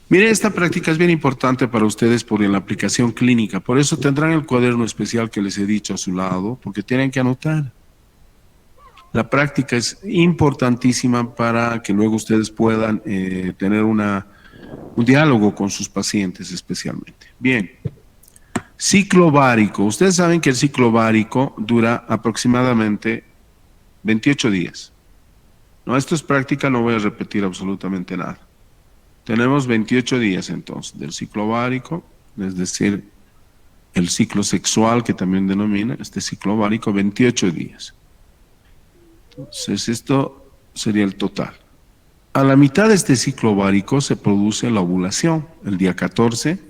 Mire, esta práctica es bien importante para ustedes por la aplicación clínica. Por eso tendrán el cuaderno especial que les he dicho a su lado, porque tienen que anotar. La práctica es importantísima para que luego ustedes puedan tener un diálogo con sus pacientes especialmente. Bien, ciclo ovárico. Ustedes saben que el ciclo ovárico dura aproximadamente 28 días. No, esto es práctica, no voy a repetir absolutamente nada. Tenemos 28 días entonces del ciclo ovárico, es decir, el ciclo sexual que también denomina este ciclo ovárico, 28 días. Entonces, esto sería el total. A la mitad de este ciclo ovárico se produce la ovulación, el día 14,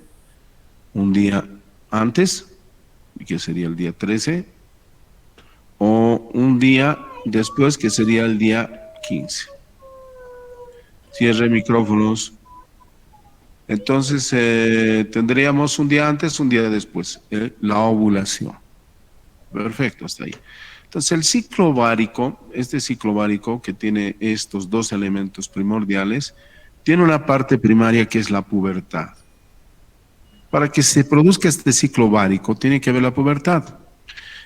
un día antes, que sería el día 13, o un día después, que sería el día 15. Cierre micrófonos. Entonces, tendríamos un día antes, un día después, la ovulación. Perfecto, hasta ahí. Entonces, el ciclo ovárico, este ciclo ovárico que tiene estos dos elementos primordiales, tiene una parte primaria que es la pubertad. Para que se produzca este ciclo ovárico, tiene que haber la pubertad.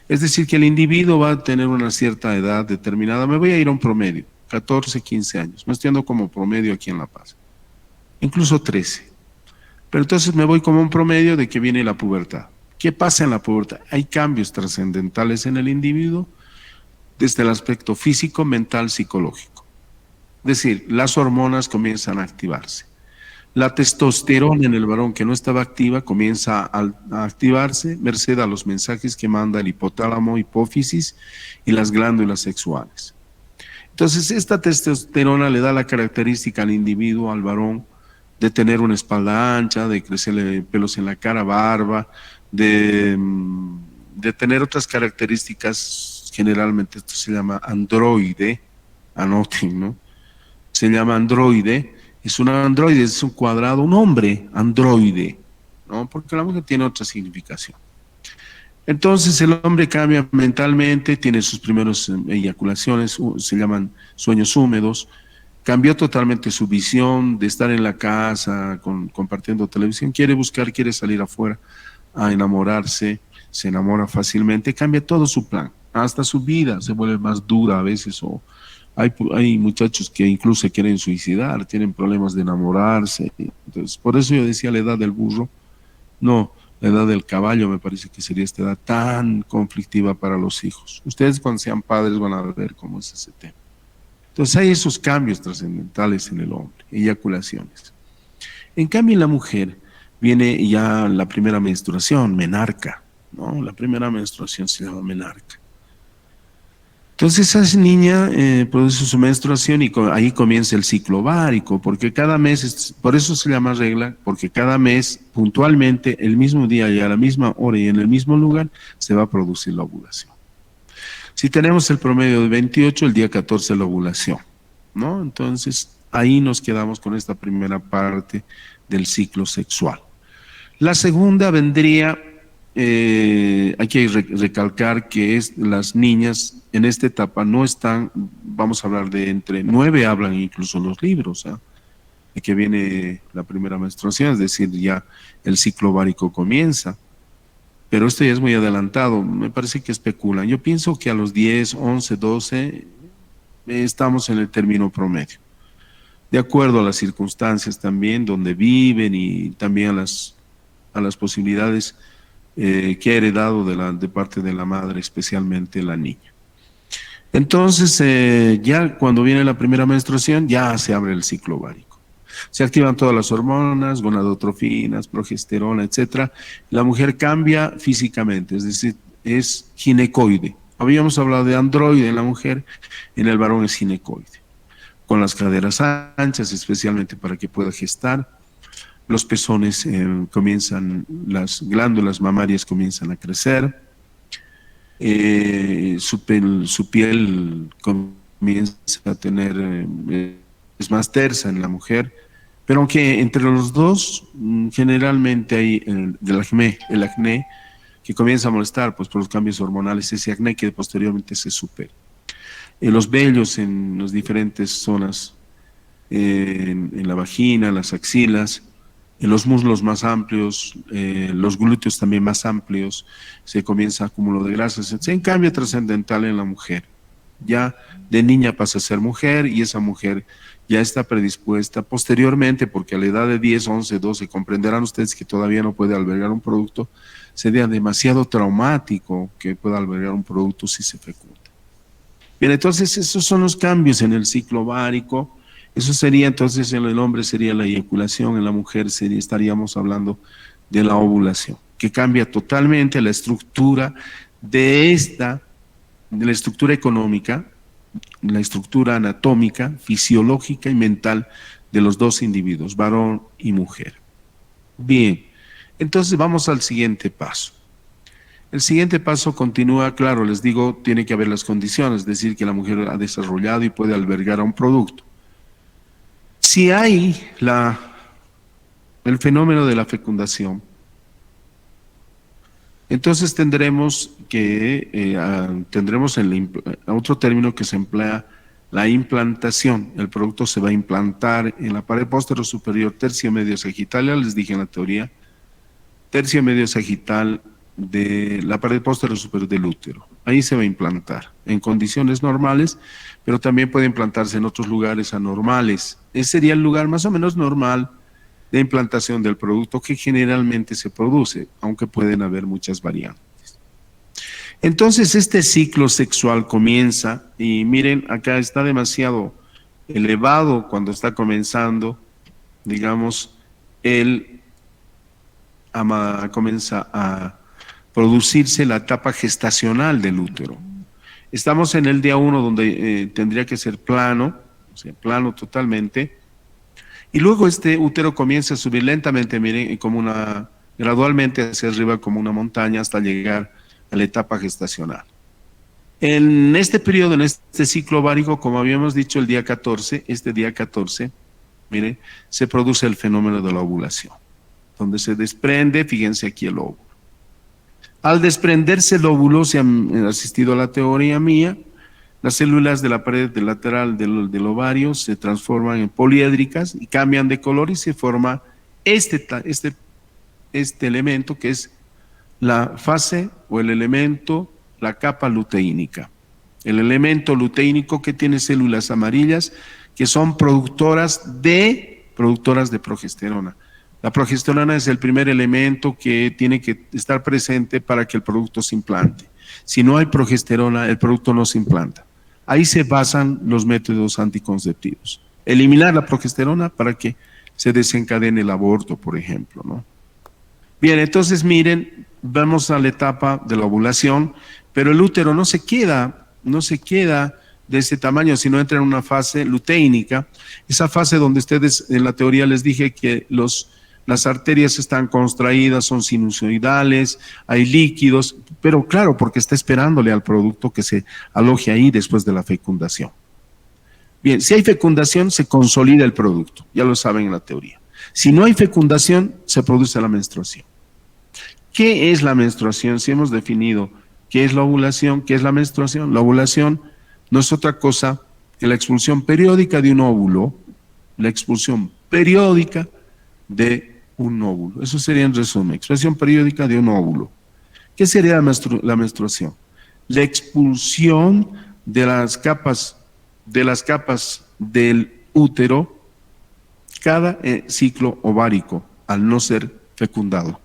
Es decir, que el individuo va a tener una cierta edad determinada. Me voy a ir a un promedio, 14, 15 años. Me estoy dando como promedio aquí en La Paz. Incluso 13. Pero entonces me voy como un promedio de que viene la pubertad. ¿Qué pasa en la pubertad? Hay cambios trascendentales en el individuo desde el aspecto físico, mental, psicológico. Es decir, las hormonas comienzan a activarse. La testosterona en el varón que no estaba activa comienza a activarse merced a los mensajes que manda el hipotálamo, hipófisis y las glándulas sexuales. Entonces, esta testosterona le da la característica al individuo, al varón, de tener una espalda ancha, de crecerle pelos en la cara, barba, de tener otras características. Generalmente esto se llama androide, anoten, ¿no? Se llama androide, es un androide, es un cuadrado, un hombre androide, ¿no? Porque la mujer tiene otra significación. Entonces el hombre cambia mentalmente, tiene sus primeros eyaculaciones, se llaman sueños húmedos, cambió totalmente su visión de estar en la casa compartiendo televisión, quiere buscar, quiere salir afuera a enamorarse, se enamora fácilmente, cambia todo su plan, hasta su vida se vuelve más dura a veces, o hay muchachos que incluso se quieren suicidar, tienen problemas de enamorarse. Entonces, por eso yo decía la edad del burro, no, la edad del caballo me parece que sería esta edad tan conflictiva para los hijos. Ustedes cuando sean padres van a ver cómo es ese tema. Entonces hay esos cambios trascendentales en el hombre, eyaculaciones. En cambio en la mujer viene ya la primera menstruación, menarca, ¿no? La primera menstruación se llama menarca. Entonces esa niña produce su menstruación y ahí comienza el ciclo ovárico, porque cada mes, por eso se llama regla, porque cada mes puntualmente, el mismo día y a la misma hora y en el mismo lugar, se va a producir la ovulación. Si tenemos el promedio de 28, el día 14 la ovulación, ¿no? Entonces ahí nos quedamos con esta primera parte del ciclo sexual. La segunda vendría, hay que recalcar que las niñas en esta etapa no están, vamos a hablar de entre 9 hablan incluso los libros, ¿eh? De que viene la primera menstruación, es decir, ya el ciclo ovárico comienza, pero esto ya es muy adelantado, me parece que especulan. Yo pienso que a los 10, 11, 12 estamos en el término promedio, de acuerdo a las circunstancias también, donde viven y también a las posibilidades que ha heredado de parte de la madre, especialmente la niña. Entonces, ya cuando viene la primera menstruación, ya se abre el ciclo ovárico. Se activan todas las hormonas, gonadotrofinas, progesterona, etcétera. La mujer cambia físicamente, es decir, es ginecoide. Habíamos hablado de androide en la mujer, en el varón es ginecoide, con las caderas anchas, especialmente para que pueda gestar. Los pezones comienzan, las glándulas mamarias comienzan a crecer, su piel comienza a tener, es más tersa en la mujer, pero aunque entre los dos generalmente hay el acné que comienza a molestar pues, por los cambios hormonales, ese acné que posteriormente se supera. Los vellos en las diferentes zonas, en la vagina, las axilas, los muslos más amplios, los glúteos también más amplios, se comienza acúmulo de grasas, es un cambio trascendental en la mujer. Ya de niña pasa a ser mujer y esa mujer ya está predispuesta posteriormente, porque a la edad de 10, 11, 12, comprenderán ustedes que todavía no puede albergar un producto, sería demasiado traumático que pueda albergar un producto si se fecunda. Bien, entonces esos son los cambios en el ciclo ovárico. Eso sería entonces en el hombre sería la eyaculación, en la mujer estaríamos hablando de la ovulación, que cambia totalmente la estructura de la estructura económica, la estructura anatómica, fisiológica y mental de los dos individuos, varón y mujer. Bien, entonces vamos al siguiente paso. El siguiente paso continúa, claro, les digo, tiene que haber las condiciones, es decir, que la mujer ha desarrollado y puede albergar a un producto. Si hay el fenómeno de la fecundación, entonces tendremos otro término que se emplea, la implantación. El producto se va a implantar en la pared posterior superior, tercio medio sagital, ya les dije en la teoría, tercio medio sagital de la pared posterior superior del útero. Ahí se va a implantar en condiciones normales, pero también puede implantarse en otros lugares anormales. Ese sería el lugar más o menos normal de implantación del producto que generalmente se produce, aunque pueden haber muchas variantes. Entonces este ciclo sexual comienza, y miren, acá está demasiado elevado cuando está comenzando, digamos, comienza a producirse la etapa gestacional del útero. Estamos en el día 1 donde tendría que ser plano, o sea, plano totalmente, y luego este útero comienza a subir lentamente, miren, gradualmente hacia arriba como una montaña hasta llegar a la etapa gestacional. En este periodo, en este ciclo ovárico, como habíamos dicho el día 14, este día 14, miren, se produce el fenómeno de la ovulación, donde se desprende, fíjense aquí el óvulo. Al desprenderse el óvulo, se han asistido a la teoría mía, las células de la pared lateral del ovario se transforman en poliédricas y cambian de color y se forma este elemento que es la fase o el elemento, la capa luteínica. El elemento luteínico que tiene células amarillas que son productoras de progesterona. La progesterona es el primer elemento que tiene que estar presente para que el producto se implante. Si no hay progesterona, el producto no se implanta. Ahí se basan los métodos anticonceptivos. Eliminar la progesterona para que se desencadene el aborto, por ejemplo, ¿no? Bien, entonces miren, vamos a la etapa de la ovulación, pero el útero no se queda de ese tamaño, sino entra en una fase luteínica, esa fase donde ustedes en la teoría les dije que las arterias están contraídas, son sinusoidales, hay líquidos, pero claro, porque está esperándole al producto que se aloje ahí después de la fecundación. Bien, si hay fecundación, se consolida el producto, ya lo saben en la teoría. Si no hay fecundación, se produce la menstruación. ¿Qué es la menstruación? Si hemos definido qué es la ovulación, qué es la menstruación, la ovulación no es otra cosa que la expulsión periódica de un óvulo, la expulsión periódica de un óvulo. Eso sería en resumen, expresión periódica de un óvulo. ¿Qué sería la menstruación? La expulsión de las capas del útero cada ciclo ovárico, al no ser fecundado.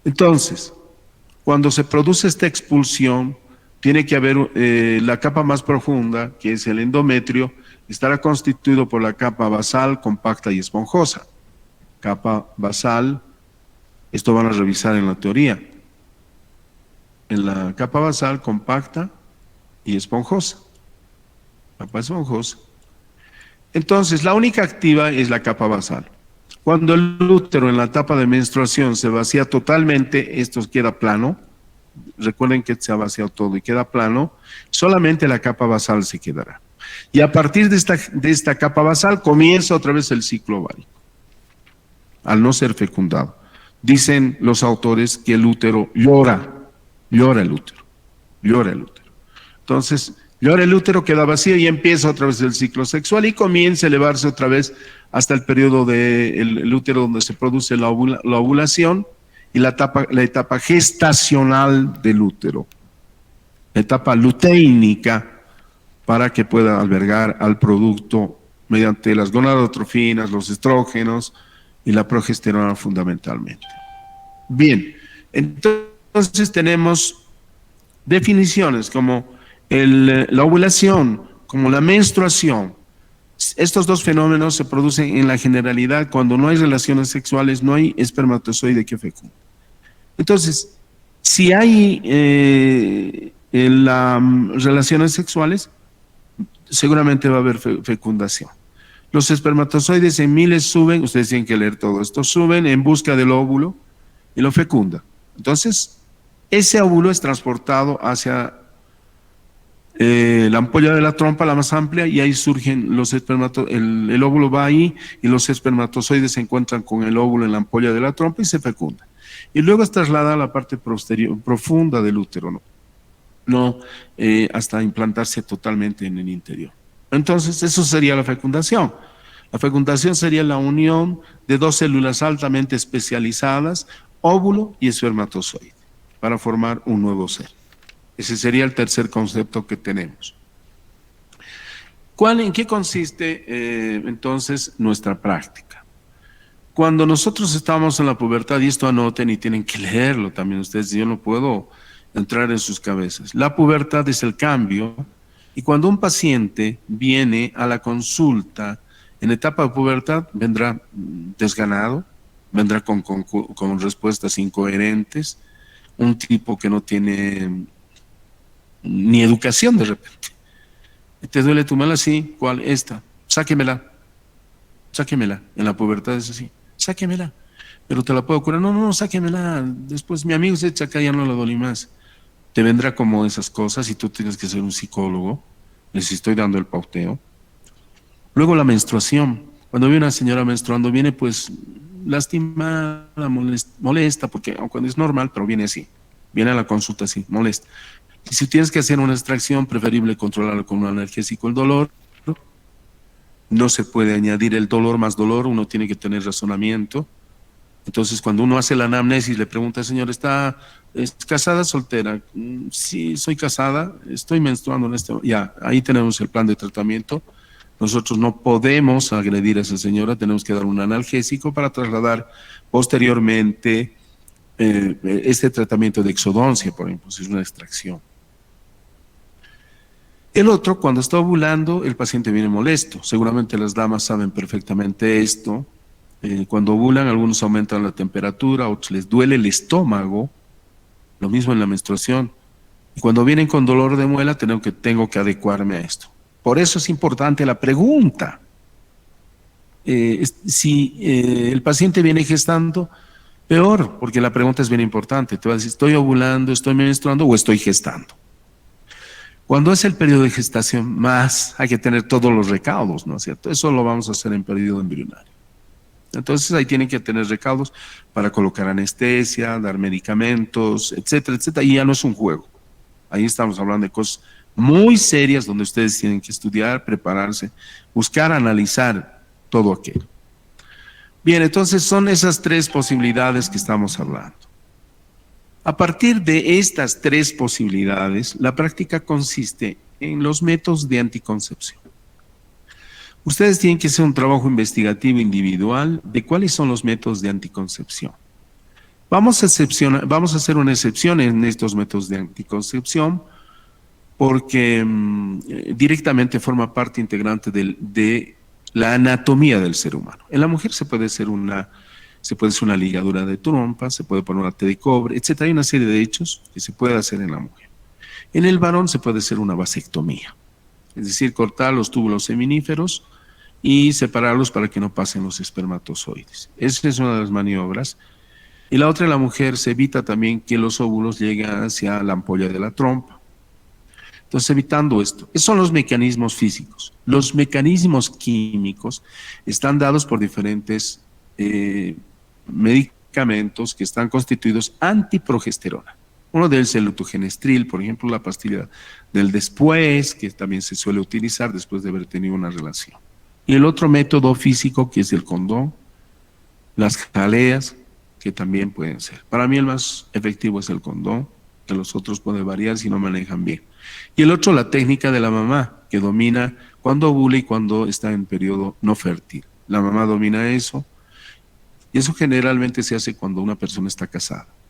Entonces, cuando se produce esta expulsión, tiene que haber la capa más profunda, que es el endometrio, estará constituido por la capa basal, compacta y esponjosa. Capa basal, esto van a revisar en la teoría, en la capa basal, compacta y esponjosa. Capa esponjosa. Entonces, la única activa es la capa basal. Cuando el útero en la etapa de menstruación se vacía totalmente, esto queda plano, recuerden que se ha vaciado todo y queda plano, solamente la capa basal se quedará. Y a partir de esta capa basal comienza otra vez el ciclo ovárico, al no ser fecundado. Dicen los autores que el útero llora el útero. Entonces, llora el útero, queda vacío y empieza otra vez el ciclo sexual y comienza a elevarse otra vez hasta el periodo del útero donde se produce la ovulación y la etapa gestacional del útero, la etapa luteínica, para que pueda albergar al producto mediante las gonadotrofinas, los estrógenos y la progesterona fundamentalmente. Bien, entonces tenemos definiciones como la ovulación, como la menstruación. Estos dos fenómenos se producen en la generalidad cuando no hay relaciones sexuales, no hay espermatozoide que fecunde. Entonces, si hay relaciones sexuales, seguramente va a haber fecundación. Los espermatozoides en miles suben, ustedes tienen que leer todo esto, suben en busca del óvulo y lo fecunda. Entonces, ese óvulo es transportado hacia la ampolla de la trompa, la más amplia, y ahí surgen los espermatozoides, el óvulo va ahí y los espermatozoides se encuentran con el óvulo en la ampolla de la trompa y se fecunda. Y luego es trasladada a la parte profunda del útero, no hasta implantarse totalmente en el interior. Entonces, eso sería la fecundación. La fecundación sería la unión de dos células altamente especializadas, óvulo y espermatozoide, para formar un nuevo ser. Ese sería el tercer concepto que tenemos. ¿En qué consiste entonces nuestra práctica? Cuando nosotros estamos en la pubertad, y esto anoten y tienen que leerlo también ustedes, yo no puedo entrar en sus cabezas. La pubertad es el cambio, y cuando un paciente viene a la consulta en etapa de pubertad, vendrá desganado, vendrá con respuestas incoherentes, un tipo que no tiene ni educación de repente. ¿Te duele tu mala? Sí. ¿Cuál? Esta. Sáquemela. Sáquemela. En la pubertad es así. Sáquemela. Pero te la puedo curar. No, no, sáquemela. Después mi amigo se echa acá, ya no la dolí más. Te vendrá como esas cosas y tú tienes que ser un psicólogo. Les estoy dando el pauteo. Luego la menstruación. Cuando viene una señora menstruando, viene pues lastimada, molesta, porque cuando es normal, pero viene así. Viene a la consulta así, molesta. Y si tienes que hacer una extracción, preferible controlarlo con un analgésico el dolor. No se puede añadir el dolor más dolor, uno tiene que tener razonamiento. Entonces, cuando uno hace la anamnesis, le pregunta, señor, ¿es casada o soltera? Sí, soy casada, estoy menstruando en este momento. Ya, ahí tenemos el plan de tratamiento. Nosotros no podemos agredir a esa señora, tenemos que dar un analgésico para trasladar posteriormente este tratamiento de exodoncia, por ejemplo, si es una extracción. El otro, cuando está ovulando, el paciente viene molesto. Seguramente las damas saben perfectamente esto. Cuando ovulan, algunos aumentan la temperatura, otros les duele el estómago, lo mismo en la menstruación. Y cuando vienen con dolor de muela, tengo que adecuarme a esto. Por eso es importante la pregunta. Si el paciente viene gestando, peor, porque la pregunta es bien importante. Te va a decir, ¿estoy ovulando, estoy menstruando o estoy gestando? Cuando es el periodo de gestación, más hay que tener todos los recaudos, ¿no es cierto? Eso lo vamos a hacer en periodo embrionario. Entonces ahí tienen que tener recaudos para colocar anestesia, dar medicamentos, etcétera, etcétera. Y ya no es un juego. Ahí estamos hablando de cosas muy serias donde ustedes tienen que estudiar, prepararse, buscar, analizar todo aquello. Bien, entonces son esas tres posibilidades que estamos hablando. A partir de estas tres posibilidades, la práctica consiste en los métodos de anticoncepción. Ustedes tienen que hacer un trabajo investigativo individual de cuáles son los métodos de anticoncepción. Vamos a hacer una excepción en estos métodos de anticoncepción porque directamente forma parte integrante de la anatomía del ser humano. En la mujer se puede hacer una ligadura de trompa, se puede poner una T de cobre, etc. Hay una serie de hechos que se puede hacer en la mujer. En el varón se puede hacer una vasectomía, es decir, cortar los túbulos seminíferos y separarlos para que no pasen los espermatozoides. Esa es una de las maniobras. Y la otra, en la mujer, se evita también que los óvulos lleguen hacia la ampolla de la trompa. Entonces, evitando esto. Esos son los mecanismos físicos. Los mecanismos químicos están dados por diferentes medicamentos que están constituidos antiprogesterona. Uno de ellos es el lutogenestril, por ejemplo, la pastilla del después, que también se suele utilizar después de haber tenido una relación. Y el otro método físico, que es el condón, las jaleas, que también pueden ser. Para mí el más efectivo es el condón, que los otros pueden variar si no manejan bien. Y el otro, la técnica de la mamá, que domina cuando ovula y cuando está en periodo no fértil. La mamá domina eso, y eso generalmente se hace cuando una persona está casada.